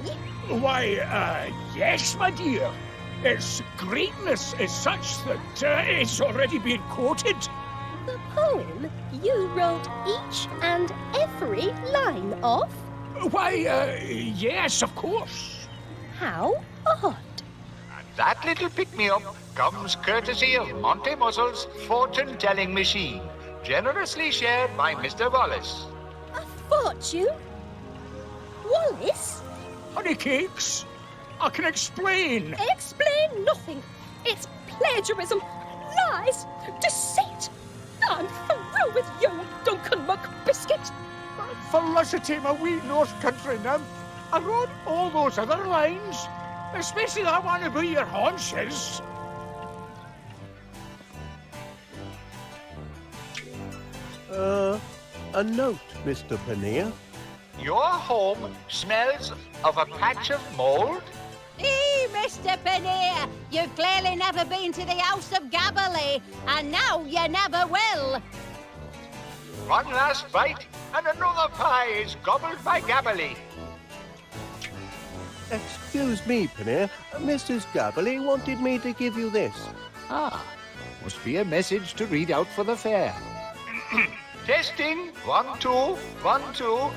Why, yes, my dear. Its greatness is such that it's already been quoted. The poem you wrote each and every line of? Why, yes, of course. How odd. And that little pick-me-up comes courtesy of Monty Muzzle's fortune-telling machine, generously shared by Mr. Wallace. A fortune? Wallace? Honeycakes? I can explain. Explain nothing. It's plagiarism, lies, deceit. I'm through with you, Duncan McBiscuit. Felicity, my wee North Country nymph. I wrote all those other lines, especially that one about your haunches. A note, Mr. Paneer. Your home smells of a patch of mold? Mr. Paneer, you've clearly never been to the House of Gabberly, and now you never will. One last bite and another pie is gobbled by Gabberly. Excuse me, Paneer. Mrs. Gabberly wanted me to give you this. Ah, must be a message to read out for the fair. Testing, 1, 2, 1, 2.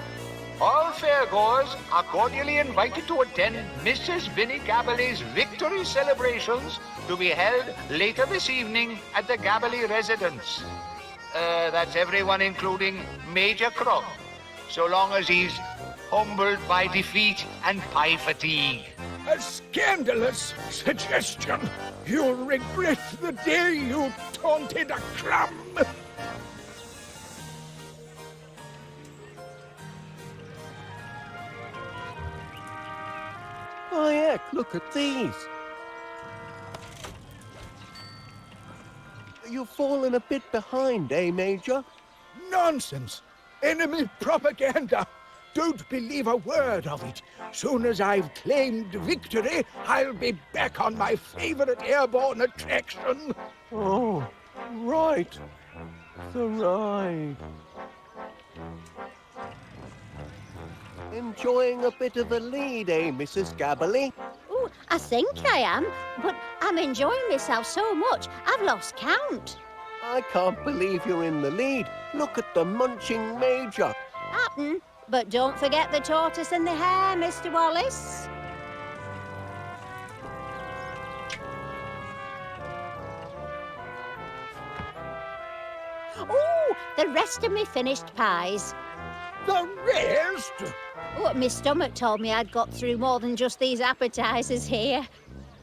All fairgoers are cordially invited to attend Mrs. Vinnie Gabberly's victory celebrations to be held later this evening at the Gabberly residence. That's everyone including Major Crumb, so long as he's humbled by defeat and pie fatigue. A scandalous suggestion. You'll regret the day you taunted a crumb. Oh, heck, look at these. You've fallen a bit behind, eh, Major? Nonsense. Enemy propaganda. Don't believe a word of it. Soon as I've claimed victory, I'll be back on my favorite airborne attraction. Oh, right. The ride. Enjoying a bit of a lead, eh, Mrs. Gabberly? Ooh, I think I am, but I'm enjoying myself so much, I've lost count. I can't believe you're in the lead. Look at the munching Major. Happen, but don't forget the tortoise and the hare, Mr. Wallace. Ooh, the rest of me finished pies. The rest? Oh, my stomach told me I'd got through more than just these appetizers here.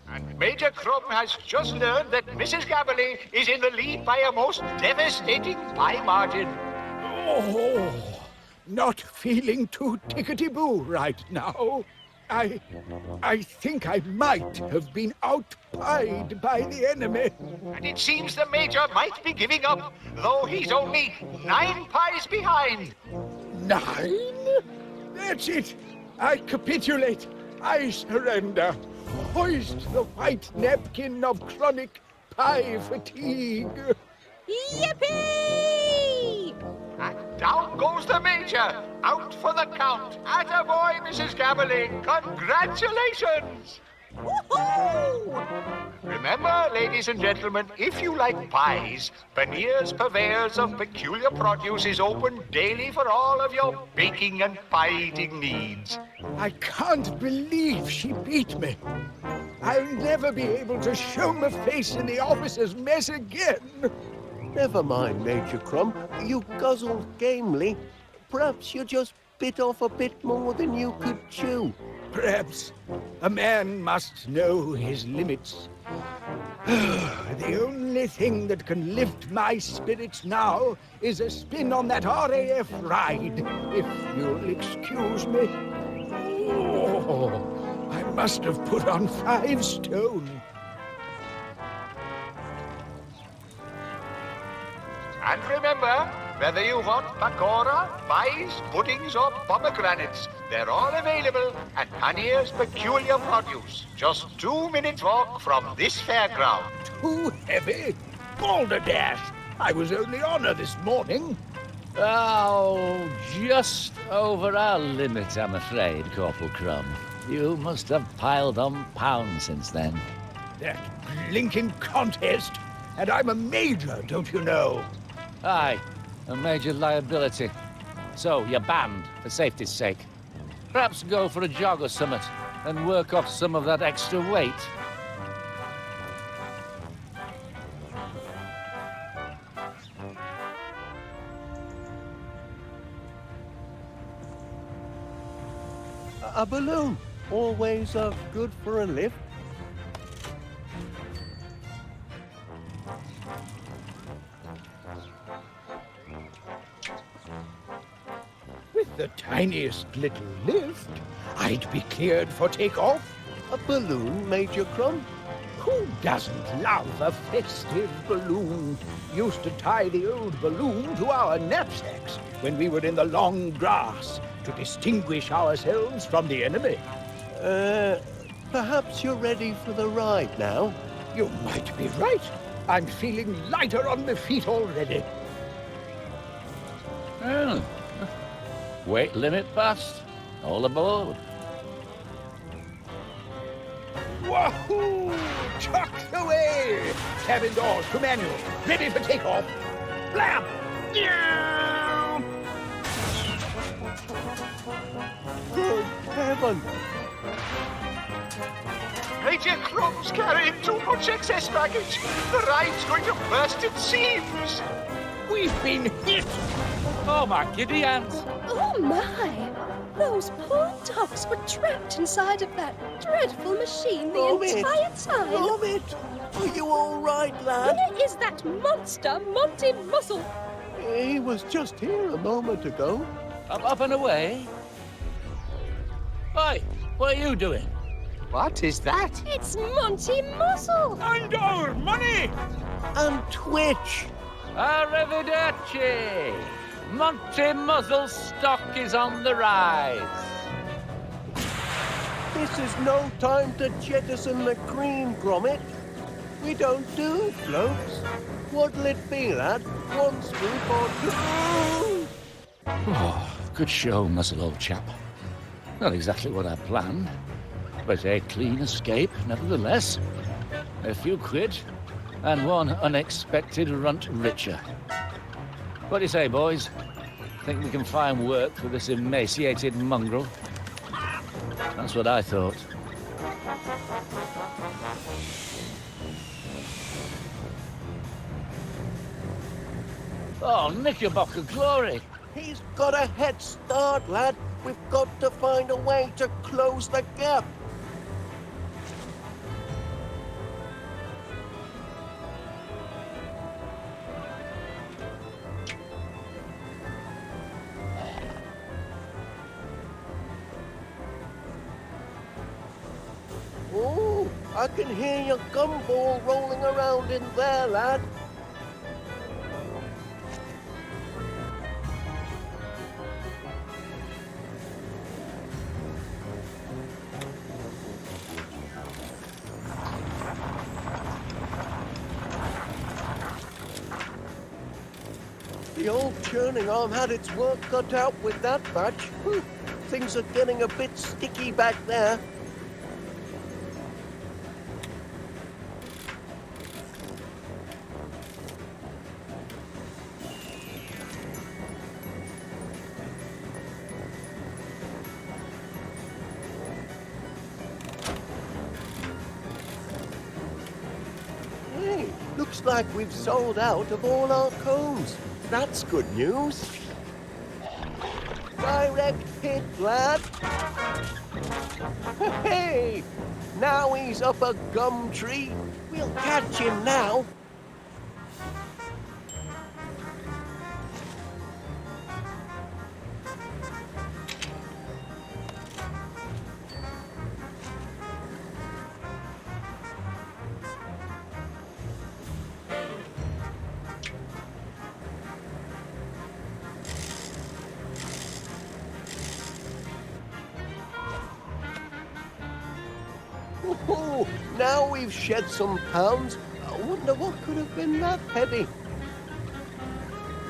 And Major Crumb has just learned that Mrs. Gabberly is in the lead by a most devastating pie margin. Oh, not feeling too tickety-boo right now. I think I might have been outpied by the enemy. And it seems the Major might be giving up, though he's only 9 pies behind. 9? That's it. I capitulate. I surrender. Hoist the white napkin of chronic pie fatigue. Yippee! And down goes the Major, out for the count. Attaboy, Mrs. Gabberly. Congratulations! Woohoo! Remember, ladies and gentlemen, if you like pies, Paneer's Purveyors of Peculiar Produce is open daily for all of your baking and pie-eating needs. I can't believe she beat me. I'll never be able to show my face in the officer's mess again. Never mind, Major Crumb. You guzzled gamely. Perhaps you just bit off a bit more than you could chew. Perhaps a man must know his limits. The only thing that can lift my spirits now is a spin on that RAF ride, if you'll excuse me. Oh, I must have put on 5 stone. And remember, whether you want pakora, pies, puddings, or pomegranates, they're all available at Paneer's Peculiar Produce. Just 2 minutes walk from this fairground. Too heavy? Balderdash! I was only on her this morning. Oh, just over our limit, I'm afraid, Corporal Crumb. You must have piled on pounds since then. That blinking contest. And I'm a major, don't you know? Aye, a major liability. So, you're banned, for safety's sake. Perhaps go for a jog or something, and work off some of that extra weight. A balloon. Always good for a lift. With the tiniest little lift, I'd be cleared for takeoff. A balloon, Major Crumb? Who doesn't love a festive balloon? Used to tie the old balloon to our knapsacks when we were in the long grass to distinguish ourselves from the enemy. Perhaps you're ready for the ride now? You might be right. I'm feeling lighter on my feet already. Oh. Weight limit passed. All aboard. Wahoo! Tucked away! Cabin doors to manual. Ready for takeoff. Blam! Meow! Good heaven! Major Crum's carrying too much excess baggage. The ride's going to burst its seams. We've been hit! Oh, my giddy hands. Oh my! Those poor dogs were trapped inside of that dreadful machine the Gromit! entire time. Gromit! Are you all right, lad? Where is that monster, Monty Muzzle? He was just here a moment ago. Up and away? Oi, what are you doing? What is that? It's Monty Muzzle! And our money! And Twitch! Arrivederci! Monty Muzzle stock is on the rise. This is no time to jettison the cream, Gromit. We don't do floats. What'll it be, lad? One scoop or two? Oh, good show, Muzzle, old chap. Not exactly what I planned, but a clean escape, nevertheless. A few quid, and one unexpected runt richer. What do you say, boys? Think we can find work for this emaciated mongrel? That's what I thought. Oh, Knickerbocker glory! He's got a head start, lad. We've got to find a way to close the gap. Oh, I can hear your gumball rolling around in there, lad. The old churning arm had its work cut out with that batch. Things are getting a bit sticky back there. Hey, looks like we've sold out of all our cones. That's good news. Direct hit, lad. Hey, now he's up a gum tree. We'll catch him now. Oh, now we've shed some pounds. I wonder what could have been that heavy.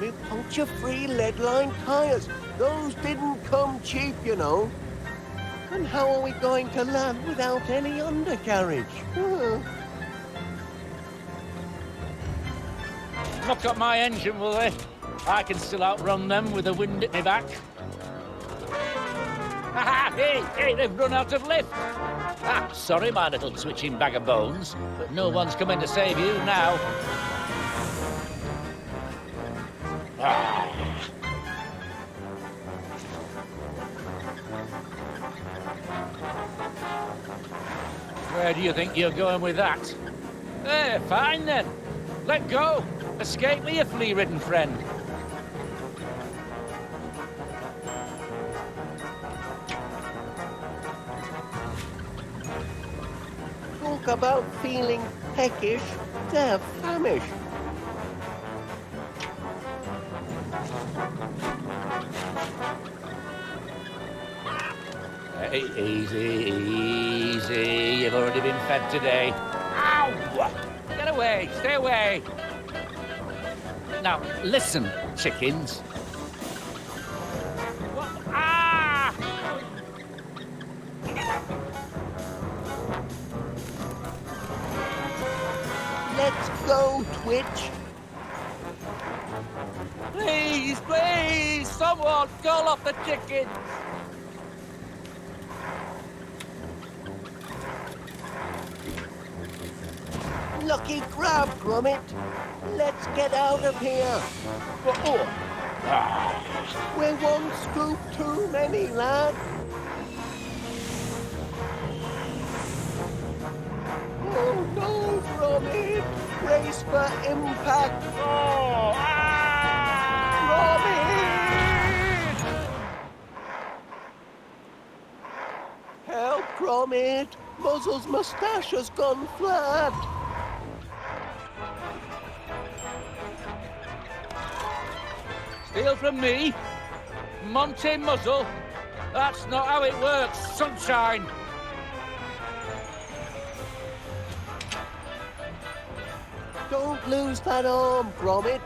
With puncture-free lead-lined tires. Those didn't come cheap, you know. And how are we going to land without any undercarriage? Knock up my engine, will they? I can still outrun them with the wind at my back. Hey, they've run out of lift. Sorry, my little twitching bag of bones, but no one's coming to save you now. Where do you think you're going with that? Fine then. Let go. Escape with your flea-ridden friend. Talk about feeling peckish. They're famished. Hey, easy. You've already been fed today. Ow! Get away. Stay away. Now, listen, chickens. What? Ah! Let's go, Twitch. Please, please, someone call off the chickens. Lucky grab, Gromit. Let's get out of here. We're one scoop too many, lad. Oh no, Gromit! Brace for impact! Gromit! Help, Gromit! Muzzle's moustache has gone flat! Steal from me? Monty Muzzle? That's not how it works, sunshine! Don't lose that arm, Gromit.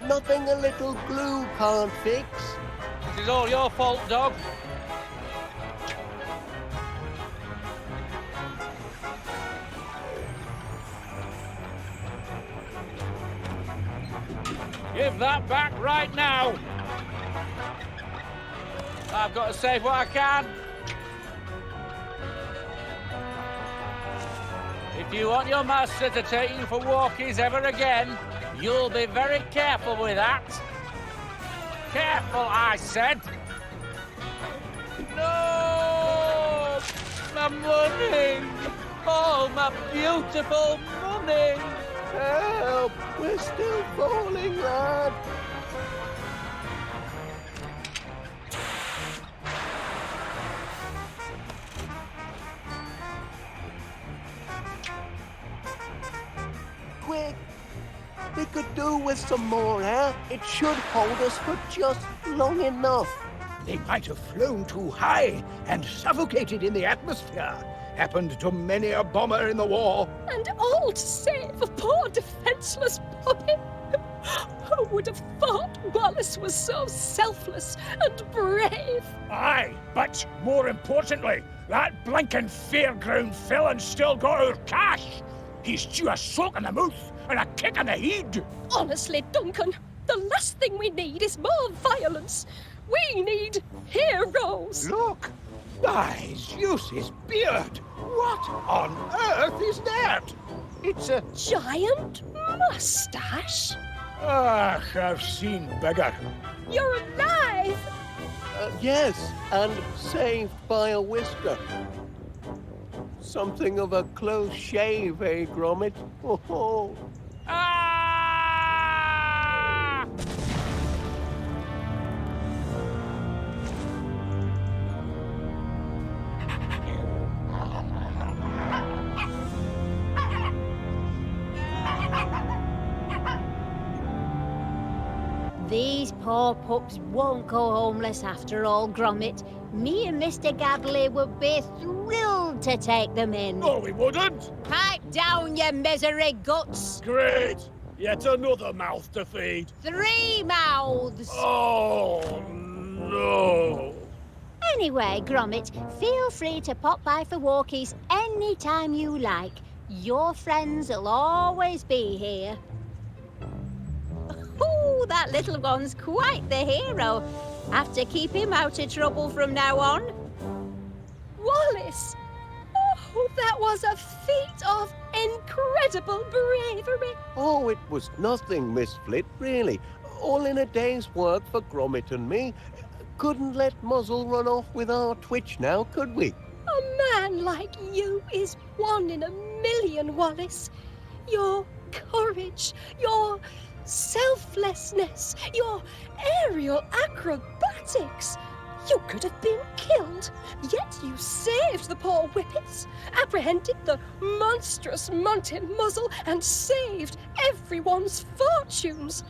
Nothing a little glue can't fix. This is all your fault, dog. Give that back right now. I've got to save what I can. If you want your master to take you for walkies ever again, you'll be very careful with that. Careful, I said. No! My money! Oh, my beautiful money! Help! We're still falling, lad. Quick! We could do with some more air. It should hold us for just long enough. They might have flown too high and suffocated in the atmosphere. Happened to many a bomber in the war. And all to save a poor defenseless puppy. Who would have thought Wallace was so selfless and brave? Aye, but more importantly, that blinking Fairground villain still got our cash. He's due a soak in the mouth and a kick in the head. Honestly, Duncan, the last thing we need is more violence. We need heroes. Look! Guys, use his beard! What on earth is that? It's a... Giant mustache? Ah, I've seen bigger. You're alive! Yes, and saved by a whisker. Something of a close shave, eh, Gromit? Oh. Ah! These poor pups won't go homeless after all, Gromit. Me and Mr. Gabley would be thrilled to take them in. No, we wouldn't. Pipe down, you misery guts. Great. Yet another mouth to feed. 3 mouths. Oh, no. Anyway, Gromit, feel free to pop by for walkies any time you like. Your friends will always be here. Ooh, that little one's quite the hero. Have to keep him out of trouble from now on. Wallace! Oh, that was a feat of incredible bravery. Oh, it was nothing, Miss Flit, really. All in a day's work for Gromit and me. Couldn't let Muzzle run off with our Twitch now, could we? A man like you is 1 in a million, Wallace. Your courage, your selflessness, your aerial acrobatics. You could have been killed, yet you saved the poor whippets, apprehended the monstrous Monty Muzzle, and saved everyone's fortunes.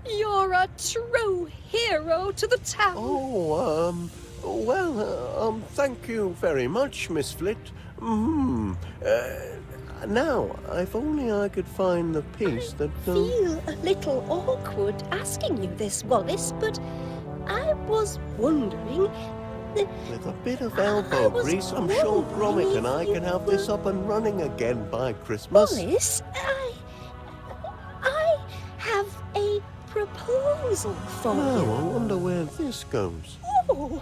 You're a true hero to the town. Oh, well, thank you very much, Miss Flit. Now, if only I could find the piece that... I feel a little awkward asking you this, Wallace, but I was wondering... With a bit of elbow grease, I'm sure Gromit and I can have this up and running again by Christmas. Wallace, proposal for Oh, you. I wonder where this goes. Oh,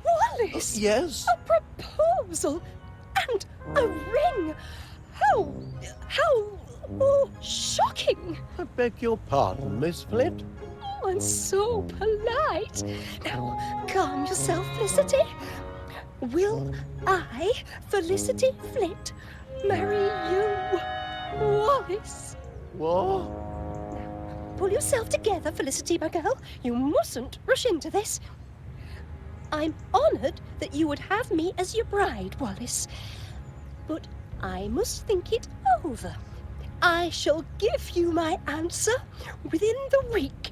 Wallace! Yes? A proposal and a ring. How shocking! I beg your pardon, Miss Flit. Oh, and so polite. Now, calm yourself, Felicity. Will I, Felicity Flit, marry you, Wallace? What? Pull yourself together, Felicity, my girl. You mustn't rush into this. I'm honoured that you would have me as your bride, Wallace. But I must think it over. I shall give you my answer within the week.